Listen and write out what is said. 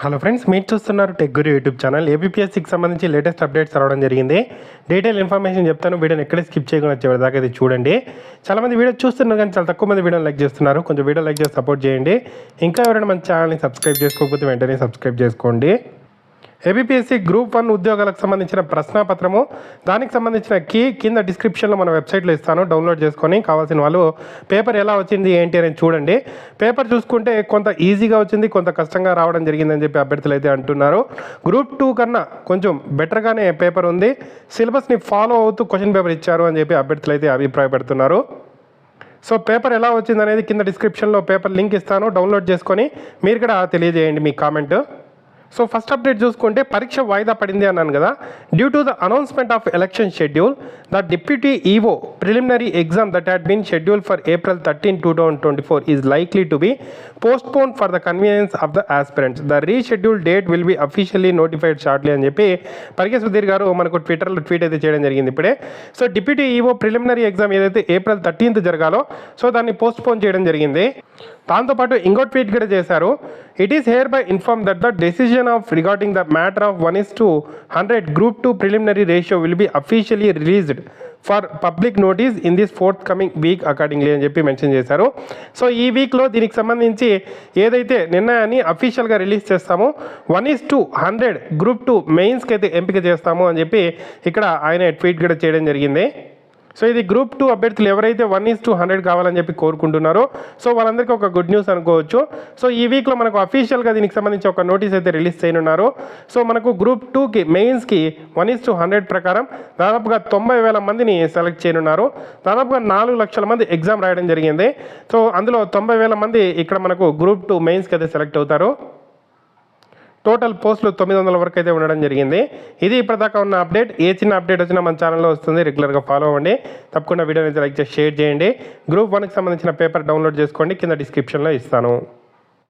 Hello friends, మీరు చూస్తున్నారు tech గురు YouTube channel. ఏబిపిఎస్సికి సంబంధించి లేటెస్ట్ అప్డేట్స్ రావడం జరిగింది. డీటెయిల్ ఇన్ఫర్మేషన్ చెప్తాను. వీడియోని ఎక్కడ స్కిప్ చేయకుండా చివరి దాకా ఇది చూడండి. చాలామంది వీడియో చూస్తున్నారు కానీ చాలా తక్కువ మంది వీడియోని లైక్ చేస్తున్నారు. కొంచెం వీడియో లైక్ చేసి సపోర్ట్ చేయండి. ఇంకా ఎవరైనా మన ఛానల్ని సబ్స్క్రైబ్ చేసుకోకపోతే వెంటనే సబ్స్క్రైబ్ చేసుకోండి. ఏబిపిఎస్సి గ్రూప్ 1 ఉద్యోగాలకు సంబంధించిన ప్రశ్నాపత్రము, దానికి సంబంధించిన కీ కింద డిస్క్రిప్షన్లో మన వెబ్సైట్లో ఇస్తాను. డౌన్లోడ్ చేసుకొని కావాల్సిన వాళ్ళు పేపర్ ఎలా వచ్చింది ఏంటి అనేది చూడండి. పేపర్ చూసుకుంటే కొంత ఈజీగా వచ్చింది, కొంత కష్టంగా రావడం జరిగిందని చెప్పి అభ్యర్థులు అయితే అంటున్నారు. గ్రూప్ 2 కన్నా కొంచెం బెటర్గానే పేపర్ ఉంది. సిలబస్ని ఫాలో అవుతూ క్వశ్చన్ పేపర్ ఇచ్చారు అని చెప్పి అభ్యర్థులు అయితే అభిప్రాయపడుతున్నారు. సో పేపర్ ఎలా వచ్చింది అనేది కింద డిస్క్రిప్షన్లో పేపర్ లింక్ ఇస్తాను. డౌన్లోడ్ చేసుకొని మీరు కూడా తెలియజేయండి మీ కామెంట్. సో ఫస్ట్ అప్డేట్ చూసుకుంటే పరీక్ష వాయిదా పడింది అన్నాను కదా. Due to the announcement of election schedule, the deputy EO preliminary exam that had been schedule for April 13, 2024 is likely to be postpone for the convenience of the aspirants. The reschedule date will be officially notified shortly అని చెప్పి పరిగే సుధీర్ గారు మనకు ట్విట్టర్లో tweet అయితే చేయడం జరిగింది ఇప్పుడే. So deputy EO preliminary exam ఏదైతే April 13th జరగాలో సో దాన్ని పోస్ట్పోన్ చేయడం జరిగింది. దాంతోపాటు ఇంకో ట్వీట్ కూడా చేశారు. It is here by inform that the decision of regarding the matter of 1:100 group 2 preliminary ratio will be officially released for public notice in this fourth coming week accordingly అని చెప్పి mention చేశారు. So ఈ వీక్లో దీనికి సంబంధించి ఏదైతే నిర్ణయాన్ని అఫీషియల్గా రిలీజ్ చేస్తామో 1:100 గ్రూప్ 2 మెయిన్స్కి అయితే ఎంపిక చేస్తాము అని చెప్పి ఇక్కడ ఆయన ట్వీట్ కూడా చేయడం జరిగింది. సో ఇది గ్రూప్ 2 అభ్యర్థులు ఎవరైతే 1:100 కావాలని చెప్పి కోరుకుంటున్నారో సో వాళ్ళందరికీ ఒక గుడ్ న్యూస్ అనుకోవచ్చు. సో ఈ వీక్లో మనకు అఫీషియల్గా దీనికి సంబంధించి ఒక నోటీస్ అయితే రిలీజ్ చేయనున్నారు. సో మనకు గ్రూప్ 2కి మెయిన్స్కి 1:100 ప్రకారం దాదాపుగా 90,000 మందిని సెలెక్ట్ చేయనున్నారు. దాదాపుగా 4 లక్షల మంది ఎగ్జామ్ రాయడం జరిగింది. సో అందులో 90,000 మంది ఇక్కడ మనకు గ్రూప్ 2 మెయిన్స్కి అయితే సెలెక్ట్ అవుతారు. టోటల్ పోస్టులు 900 వరకు అయితే ఉండడం జరిగింది. ఇది ఇప్పటిదాకా ఉన్న అప్డేట్. ఏ చిన్న అప్డేట్ వచ్చినా మన ఛానల్లో వస్తుంది, రెగ్యులర్గా ఫాలో అవ్వండి. తప్పకుండా వీడియోని లైక్ చేసి షేర్ చేయండి. గ్రూప్ 1కి సంబంధించిన పేపర్ డౌన్లోడ్ చేసుకోండి, కింద డిస్క్రిప్షన్లో ఇస్తాను.